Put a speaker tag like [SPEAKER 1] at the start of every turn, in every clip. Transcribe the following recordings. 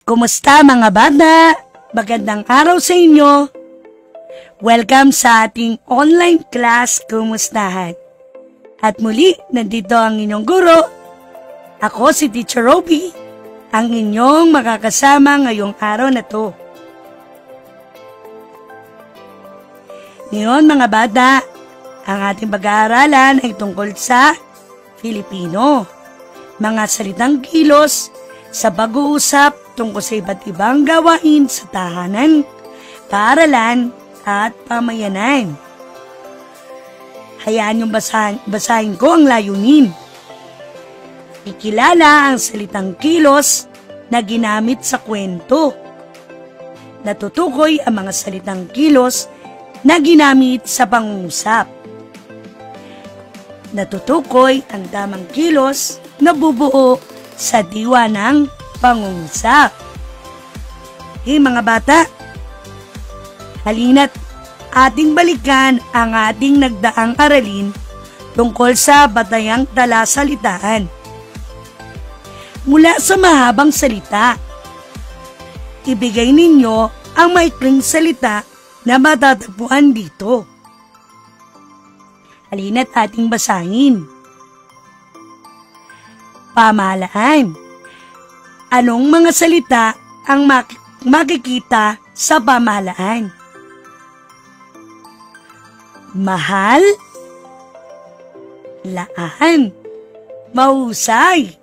[SPEAKER 1] Kumusta mga bata? Magandang araw sa inyo. Welcome sa ating online class, Kumustahan. At muli, nandito ang inyong guro. Ako si Teacher Roby, ang inyong makakasama ngayong araw na to. Ngayon mga bata, ang ating pag-aaralan ay tungkol sa Filipino. Mga salitang kilos sa pag-uusap tungkol sa iba't ibang gawain sa tahanan, paaralan, at pamayanan. Hayaan niyong basahin ko ang layunin. Ikilala ang salitang kilos na ginamit sa kwento. Natutukoy ang mga salitang kilos na ginamit sa pangungusap. Natutukoy ang tamang kilos na bubuo sa diwa ng pangungusap. Mga bata, halina't ating balikan ang ating nagdaang aralin tungkol sa batayang talasalitaan. Mula sa mahabang salita, ibigay ninyo ang maikling salita na matatagpuan dito. Halina't ating basahin. Pamahalaan. Anong mga salita ang makikita sa pamahalaan? Mahal, laan, mahusay,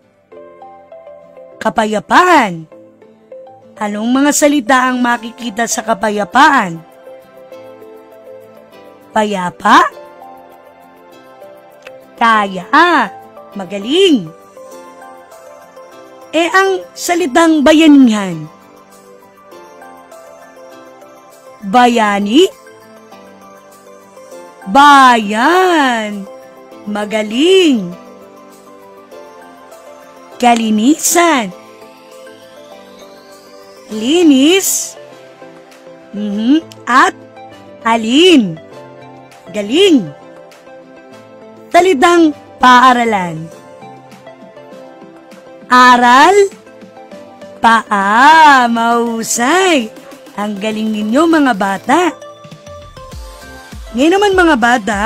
[SPEAKER 1] kapayapaan. Anong mga salita ang makikita sa kapayapaan? Payapa, kaya, magaling. Ang salitang bayanihan? Bayani, bayan, magaling. Kalinisan, linis, at alin, galing. Salitang paaralan. Aral, paa, mahusay. Ang galing ninyo mga bata. Ngayon naman mga bata,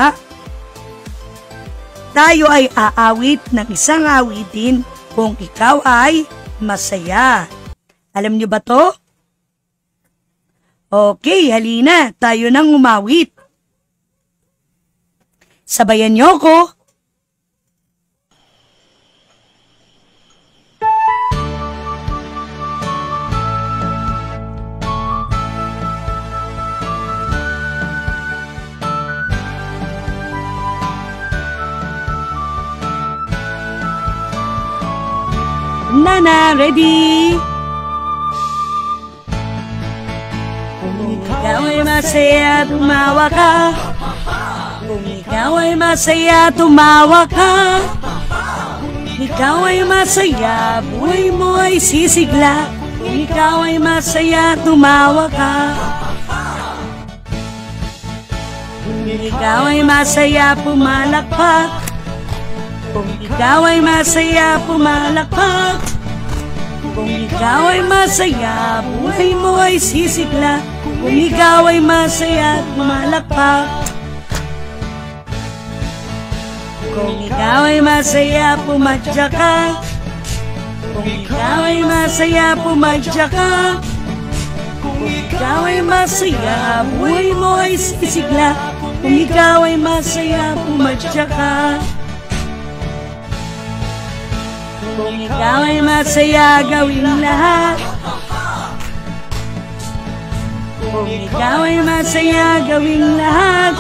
[SPEAKER 1] tayo ay aawit ng isang awitin kung ikaw ay masaya. Alam niyo ba to? Okay, halina, tayo nang umawit. Sabayan niyo ko. Nana, ready? Kung ikaw ay masaya, tumawa ka. Kung ikaw ay masaya, tumawa ka. Kung ikaw ay masaya, buhay mo ay sisigla. Kung ikaw ay masaya, tumawa ka. Kung ikaw ay masaya, pumalakpak. Kung ikaw ay masaya, pumalakpak. Kung ikaw ay masaya, buhay mo ay sisigla. Kung ikaw ay masaya, pumalakpak. Kung ikaw ay masaya, pumadya ka. Kung ikaw ay masaya, pumadya ka. Kung ikaw ay masaya, buhay mo ay sisigla. Kung ikaw ay masaya, pumadya ka. Kung ikaw ay masaya, gawin lahat. Kung ikaw ay masaya, gawin lahat.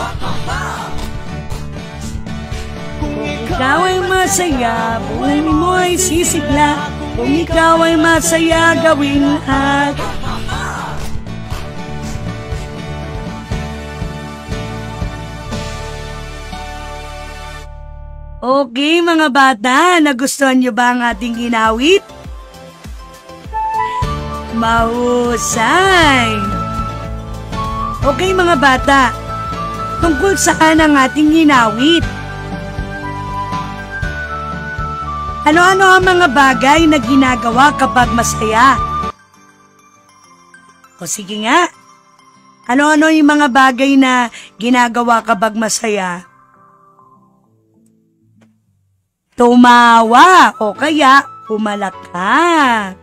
[SPEAKER 1] Kung ikaw ay masaya, buhay mo ay sisigla. Kung ikaw ay masaya, gawin lahat. Okay mga bata, nagustuhan niyo ba ang ating ginawit? Mahusay! Okay mga bata, tungkol saan ang ating ginawit? Ano-ano ang mga bagay na ginagawa kapag masaya? O sige nga, ano-ano yung mga bagay na ginagawa kapag masaya? Tumawa o kaya pumalakpak.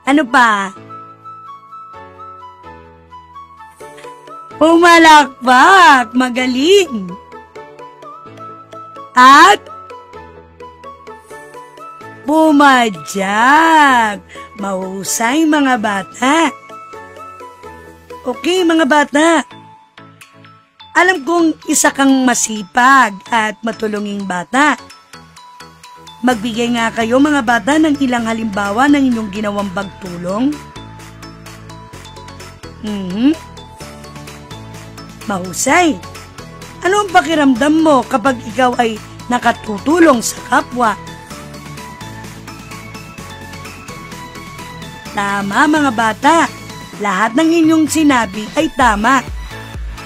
[SPEAKER 1] Ano pa? Pumalakpak, magaling. At pumadyag. Mahusay mga bata. Okay mga bata. Alam kong isa kang masipag at matulunging bata. Magbigay nga kayo mga bata ng ilang halimbawa ng inyong ginawang pagtulong. Mahusay. Ano ang pakiramdam mo kapag ikaw ay nakatutulong sa kapwa? Tama mga bata. Lahat ng inyong sinabi ay tama.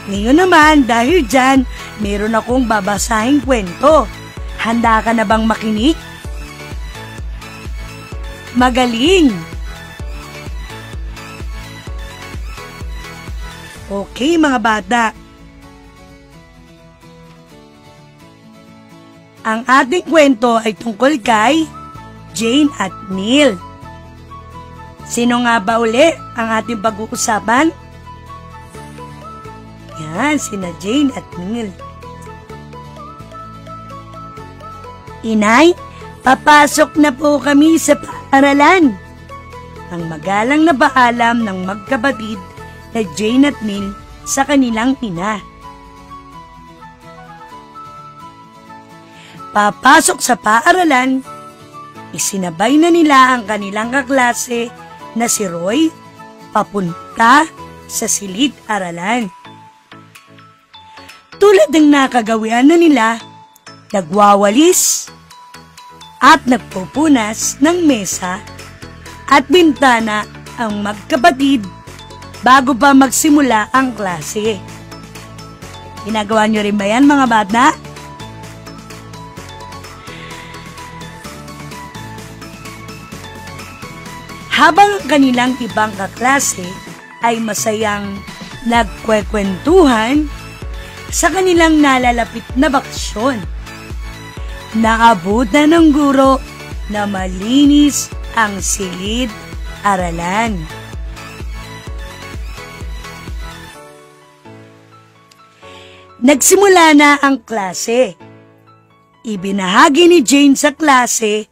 [SPEAKER 1] Ngayon naman dahil dyan, meron akong babasahing kwento. Handa ka na bang makinig? Magaling! Okay mga bata. Ang ating kwento ay tungkol kay Jane at Neil. Sino nga ba uli ang ating pag-uusapan? Yan, sina Jane at Neil. Inay, papasok na po kami sa paaralan. Ang magalang na paalam ng magkapatid na Jane at Neil sa kanilang ina. Papasok sa paaralan, isinabay na nila ang kanilang kaklase na si Roy papunta sa silid-aralan. Tulad ng nakagawian na nila, nagwawalis at nagpupunas ng mesa at bintana ang magkapatid bago pa magsimula ang klase. Ginagawa nyo rin ba yan mga bata? Habang ang kanilang ibang kaklase ay masayang nagkwekwentuhan sa kanilang nalalapit na bakasyon, naabutan ng guro na malinis ang silid-aralan. Nagsimula na ang klase. Ibinahagi ni Jane sa klase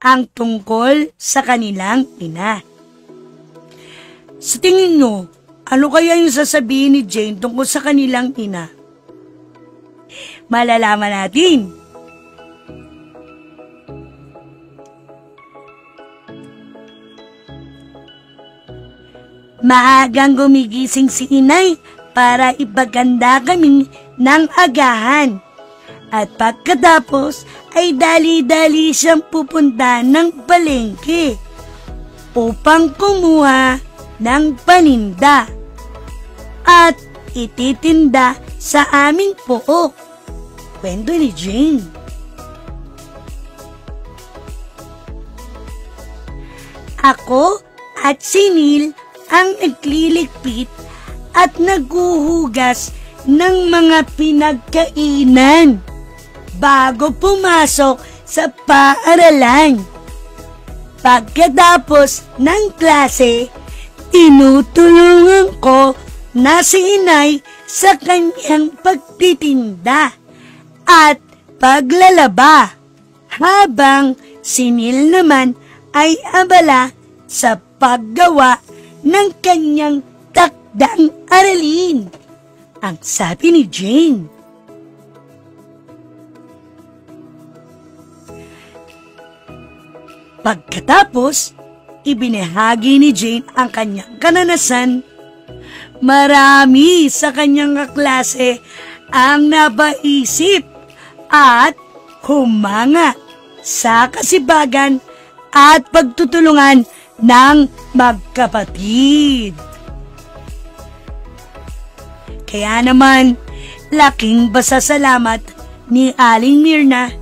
[SPEAKER 1] ang tungkol sa kanilang ina. Sa tingin nyo, ano kaya yung sasabihin ni Jane tungkol sa kanilang ina? Malalaman natin. Maagang gumigising si inay para ipaganda kami ng agahan. At pagkatapos ay dali-dali siyang pupunta ng palengke upang kumuha ng paninda at ititinda sa aming pook. Kwento ni Jane. Ako at si Neil ang nagliligpit at naghuhugas ng mga pinagkainan bago pumasok sa paaralan. Pagkatapos ng klase, tinutulungan ko na si inay sa kanyang pagtitinda at paglalaba, habang si Neil naman ay abala sa paggawa ng kanyang takdang aralin. Ang sabi ni Jane. Pagkatapos, ibinahagi ni Jane ang kanyang kananasan. Marami sa kanyang kaklase ang napaisip at humanga sa kasibagan at pagtutulungan ng magkapatid. Kaya naman, laking pasasalamat ni Aling Mirna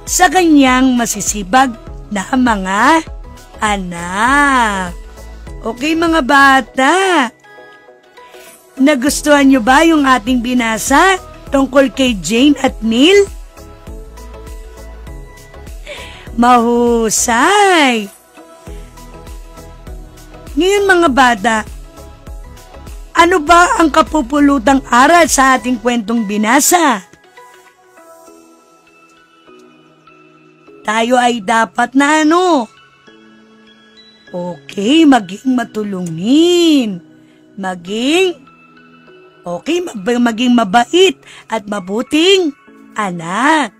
[SPEAKER 1] sa kanyang masisibag na mga anak. Okay mga bata, nagustuhan nyo ba yung ating binasa tungkol kay Jane at Neil? Mahusay! Ngayon mga bata, ano ba ang kapupulutang aral sa ating kwentong binasa? Tayo ay dapat na okay, maging matulungin. Maging mabait at mabuting anak.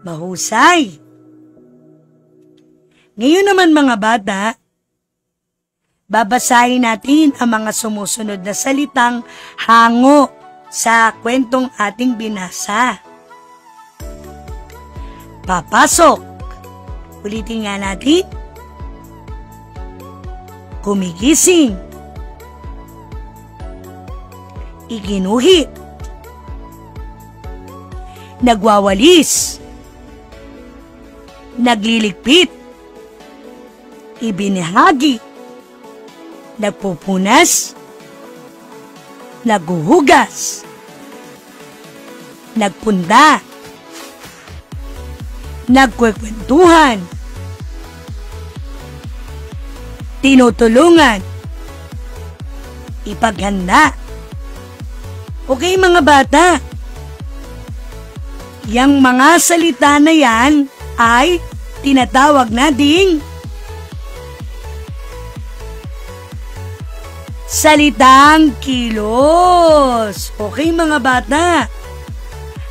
[SPEAKER 1] Mahusay. Ngayon naman mga bata, babasahin natin ang mga sumusunod na salitang hango sa kwentong ating binasa. Papasok. Ulitin nga natin. Kumigising. Iginuhit. Nagwawalis. Nagliligpit. Ibinahagi. Nagpupunas. Naghuhugas. Nagpunda. Nagkwekwentuhan. Tinutulungan. Ipaghanda. Okay mga bata, yang mga salita na yan ay tinatawag nating salitang kilos. Okay mga bata,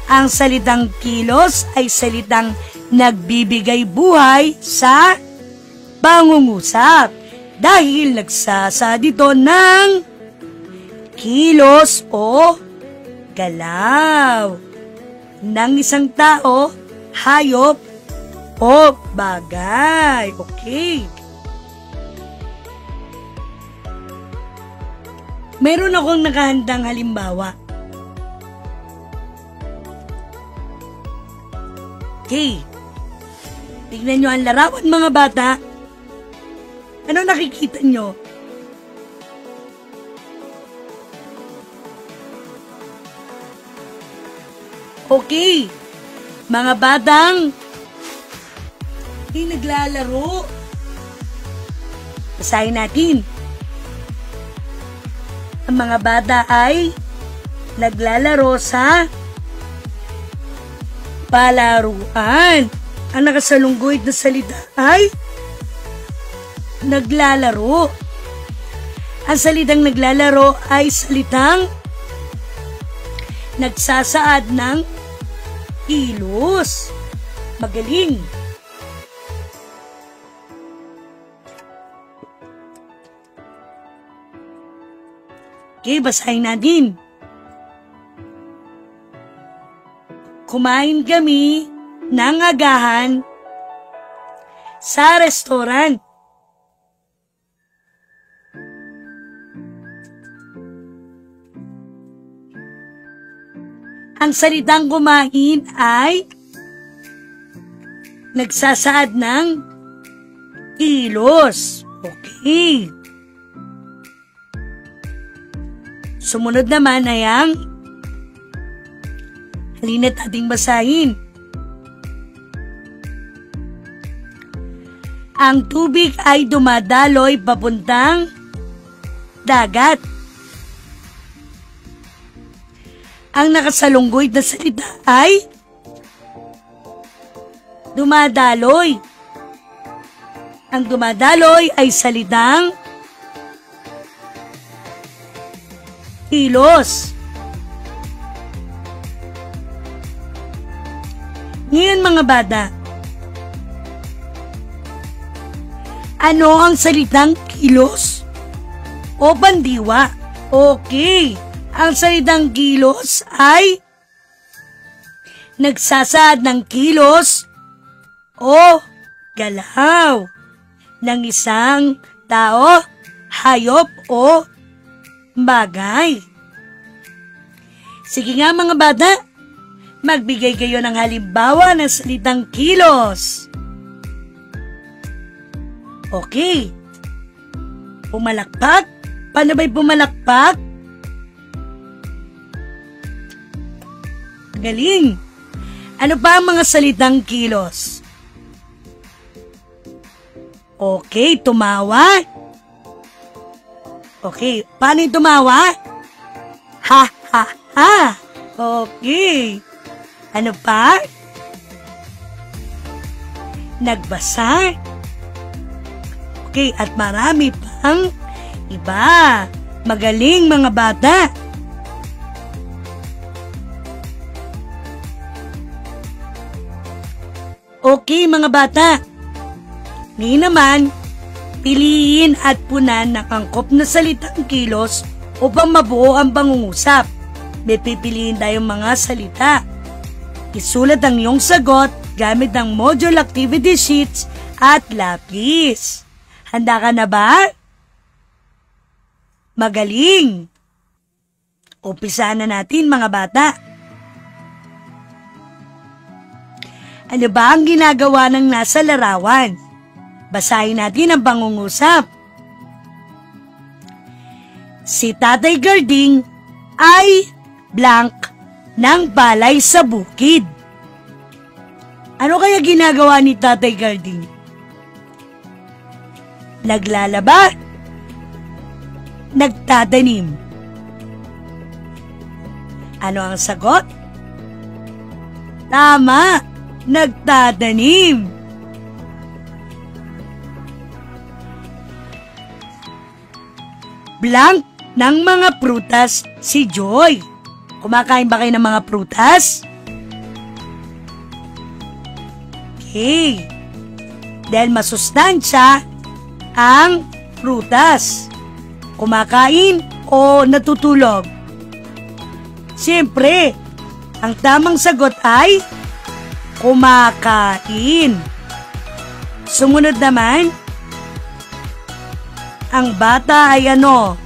[SPEAKER 1] ang salitang kilos ay salitang nagbibigay buhay sa pangungusap dahil nagsasa dito ng kilos o galaw ng isang tao, hayop o bagay. Okay. Meron akong nakahandang halimbawa. Okay. Tignan nyo ang larawan mga bata. Ano nakikita nyo? Okay. Mga batang naglalaro. Basahin natin. Ang mga bata ay naglalaro sa palaruan. Ang nakasalunggoy na salita ay naglalaro. Ang salitang naglalaro ay salitang nagsasaad ng kilos. Magaling. Okay, basahin natin. Kumain kami ng agahan sa restaurant. Ang salitang kumain ay nagsasaad ng kilos. Okay. Sumunod naman ay ang halina't ating basahin. Ang tubig ay dumadaloy papuntang dagat. Ang nakasalunggoy na salita ay dumadaloy. Ang dumadaloy ay salitang kilos. Ngayon mga bata, ano ang salitang kilos o bandiwa? Okay, ang salitang kilos ay nagsasaad ng kilos o galaw ng isang tao, hayop o bagay. Sige nga mga bata, magbigay kayo ng halimbawa ng salitang kilos. Okay. Pumalakpak? Paano ba'y pumalakpak? Galing! Ano pa ang mga salitang kilos? Okay, tumawa. Okay, paano yung tumawa? Ha, ha, ha. Okay. Ano pa? Nagbasa. Okay, at marami pang iba. Magaling mga bata. Okay mga bata. Ngayon naman, piliin at punan ng angkop na salitang kilos upang mabuo ang pangungusap. May pipiliin tayong mga salita. Isulat ang iyong sagot gamit ang module activity sheets at lapis. Handa ka na ba? Magaling! Umpisahan na natin mga bata. Ano ba ang ginagawa ng nasa larawan? Basahin natin ang pangungusap. Si Tatay Garding ay blank ng palay sa bukid. Ano kaya ginagawa ni Tatay Garding? Naglalaba? Nagtatanim? Ano ang sagot? Tama! Nagtatanim! Blank ng mga prutas si Joy. Kumakain ba kayo ng mga prutas? Okay. Dahil masustansya ang prutas. Kumakain o natutulog? Siyempre, ang tamang sagot ay kumakain. Sumunod naman, ang bata ay ano?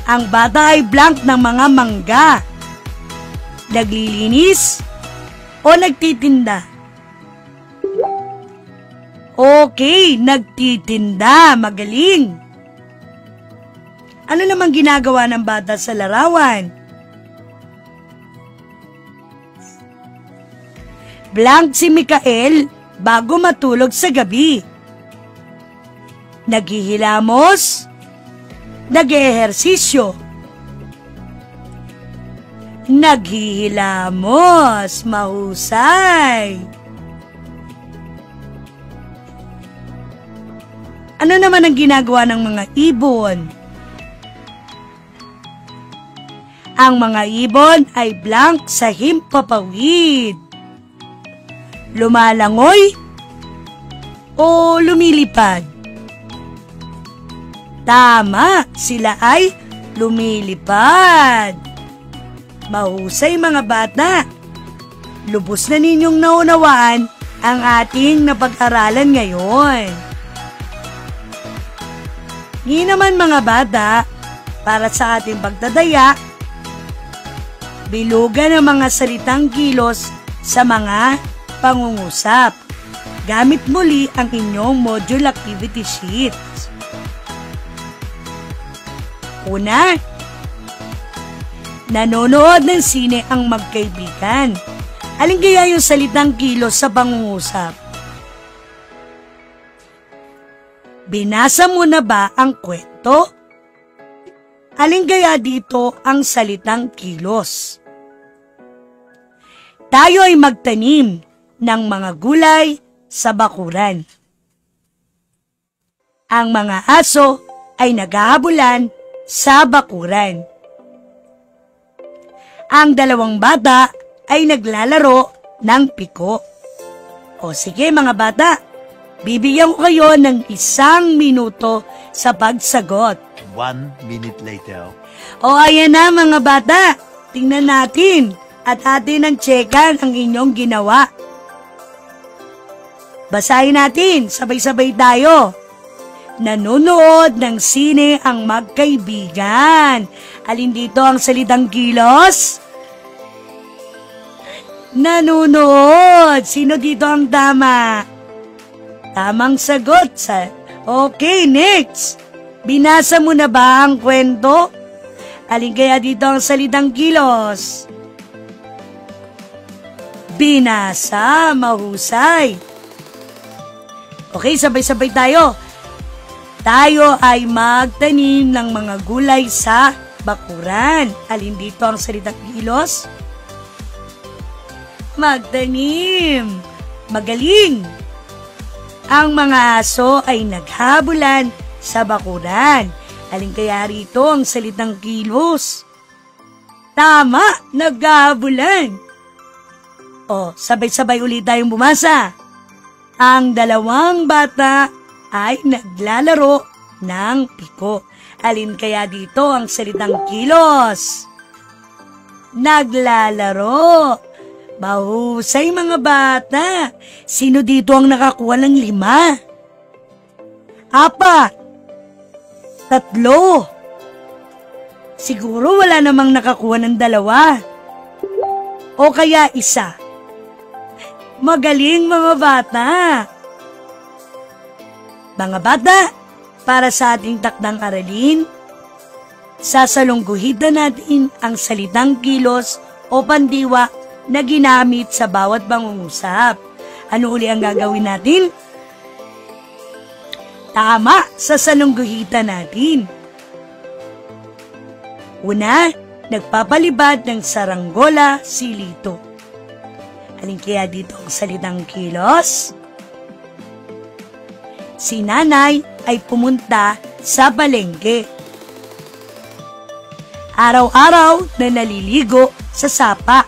[SPEAKER 1] Ang bata ay blank ng mga mangga. Naglilinis o nagtitinda? Okay, nagtitinda. Magaling. Ano namang ginagawa ng bata sa larawan? Blank si Mikael bago matulog sa gabi. Naghihilamos, nag-ehersisyo. Naghihilamos, mahusay. Ano naman ang ginagawa ng mga ibon? Ang mga ibon ay blank sa himpapawid. Lumalangoy o lumilipad? Tama, sila ay lumilipad. Mahusay mga bata. Lubos na ninyong naunawaan ang ating napag-aralan ngayon. Ngayon naman mga bata, para sa ating pagdadaya, bilugan ang mga salitang kilos sa mga pangungusap. Gamit muli ang inyong module activity sheets. Una, nanonood ng sine ang magkaibigan. Alin kaya yung salitang kilos sa pangungusap? Binasa mo na ba ang kwento? Alin kaya dito ang salitang kilos? Tayo ay magtanim ng mga gulay sa bakuran. Ang mga aso ay naghahabulan sa bakuran. Ang dalawang bata ay naglalaro ng piko. O sige mga bata, bibigyan ko kayo ng 1 minuto sa pagsagot.
[SPEAKER 2] 1 minute later.
[SPEAKER 1] O ayan na mga bata, tingnan natin at atin ang tsekan ang inyong ginawa. Basahin natin, sabay-sabay tayo. Nanonood ng sine ang magkaibigan. Alin dito ang salitang kilos? Nanonood. Sino dito ang tama? Tamang sagot sa... Okay, next. Binasa mo na ba ang kwento? Alin kaya dito ang salitang kilos? Binasa, mahusay. Okay, sabay-sabay tayo. Tayo ay magtanim ng mga gulay sa bakuran. Alin dito ang salitang kilos? Magtanim. Magaling. Ang mga aso ay naghabulan sa bakuran. Alin kaya rito ang salitang kilos? Tama, naghabulan. O, sabay-sabay ulit tayong bumasa. Ang dalawang bata ay naglalaro ng piko. Alin kaya dito ang salitang kilos? Naglalaro. Mahusay mga bata. Sino dito ang nakakuha ng 5? 4. 3. Siguro wala namang nakakuha ng 2. O kaya 1. Magaling mga bata. Mga bata, para sa ating takdang aralin, sasalungguhitan natin ang salitang kilos o pandiwa na ginamit sa bawat pangungusap. Ano uli ang gagawin natin? Tama, sasalungguhitan natin. Una, nagpapalibad ng saranggola si Lito. Alin kaya dito ang salitang kilos? Si nanay ay pumunta sa palengke. Araw-araw na naliligo sa sapa.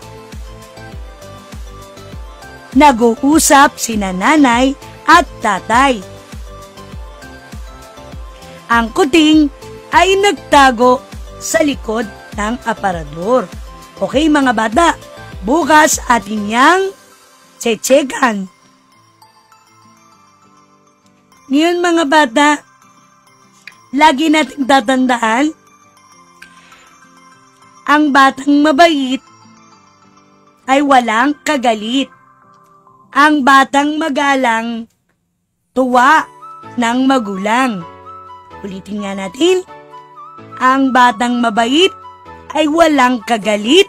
[SPEAKER 1] Nag-uusap sina nanay at tatay. Ang kuting ay nagtago sa likod ng aparador. Okay mga bata, bukas atin niyang tsetsekan. Ngayon mga bata, lagi nating tatandaan, ang batang mabait ay walang kagalit. Ang batang magalang, tuwa ng magulang. Ulitin nga natin, ang batang mabait ay walang kagalit.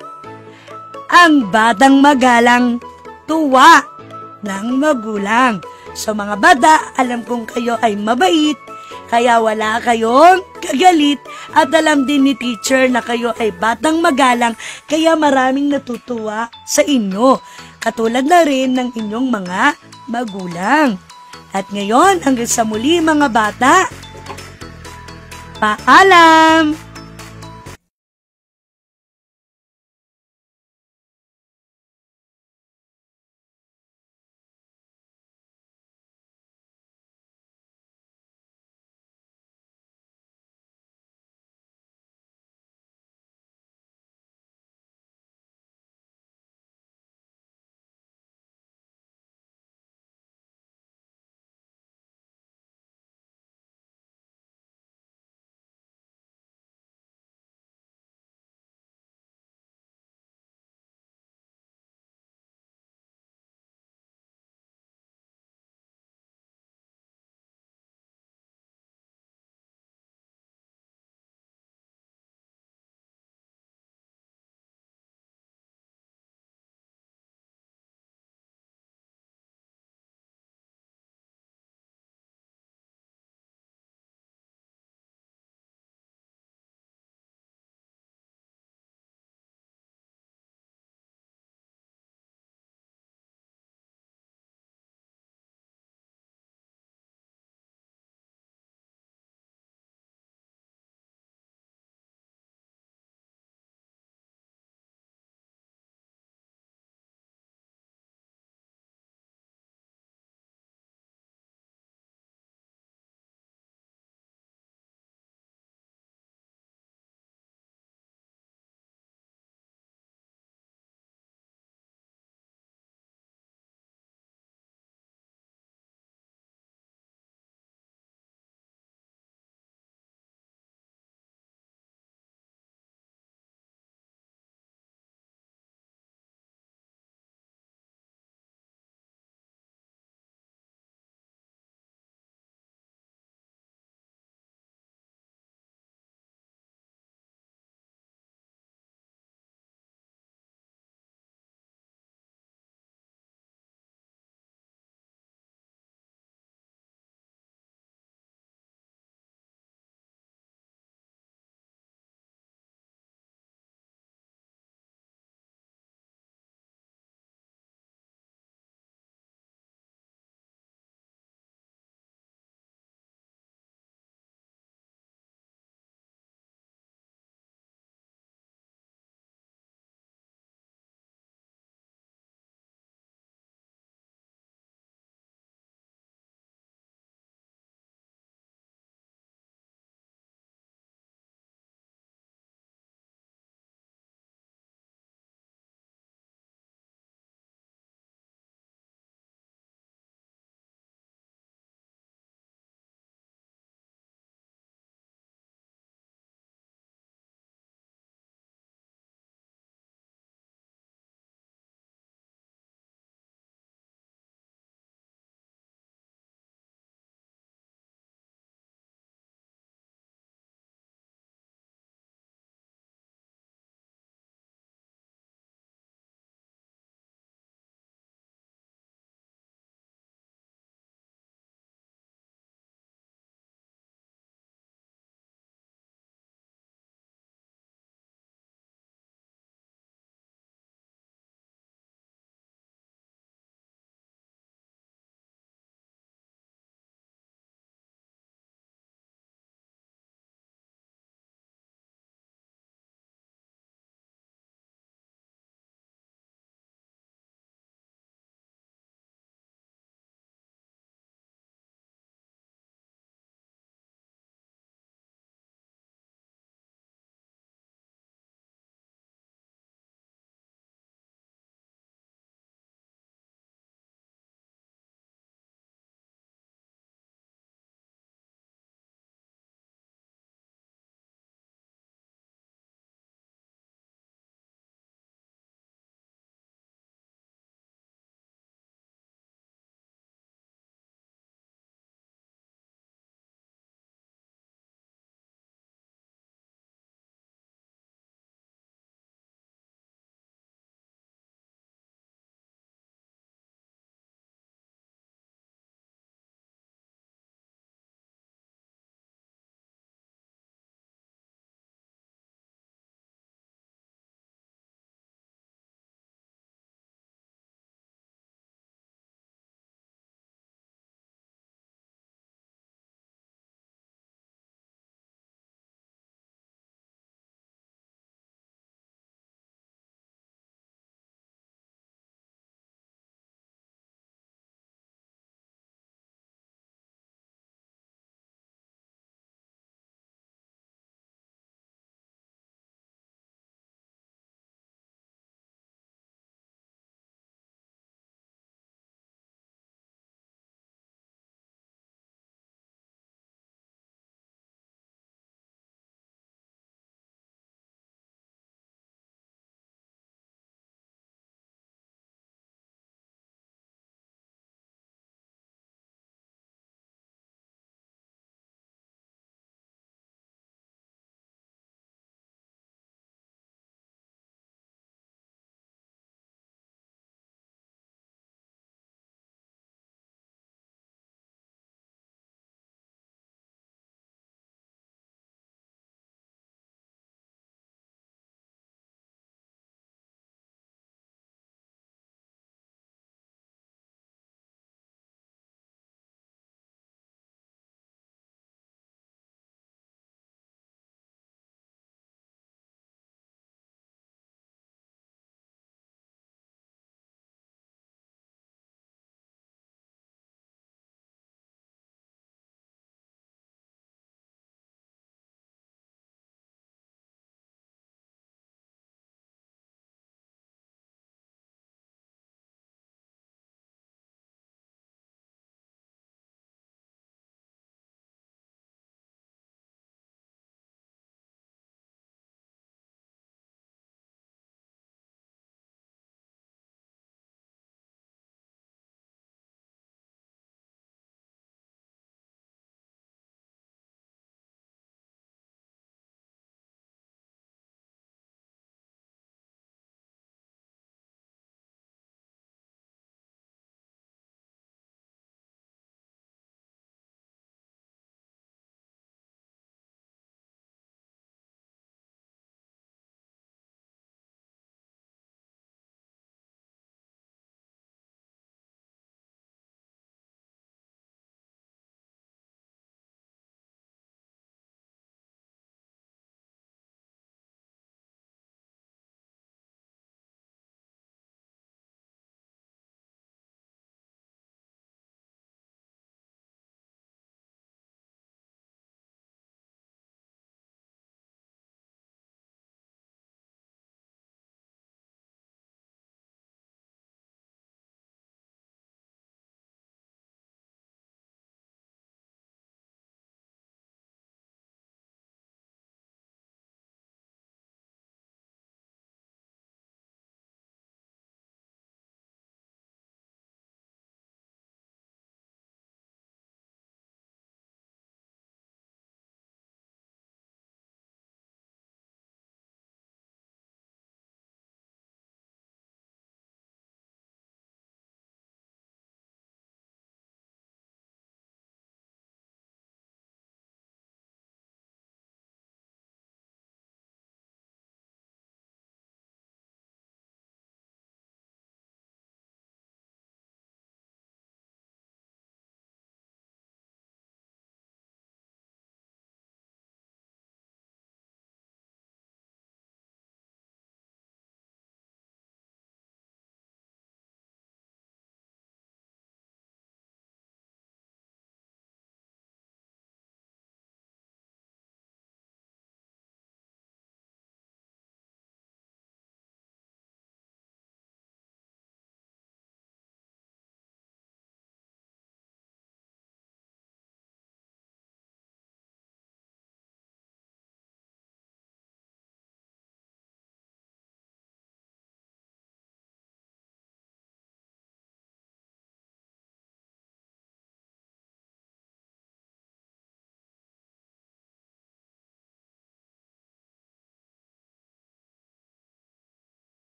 [SPEAKER 1] Ang batang magalang, tuwa ng magulang. So mga bata, alam kong kayo ay mabait, kaya wala kayong kagalit at alam din ni teacher na kayo ay batang magalang, kaya maraming natutuwa sa inyo. Katulad na rin ng inyong mga magulang. At ngayon, hanggang sa muli mga bata, paalam!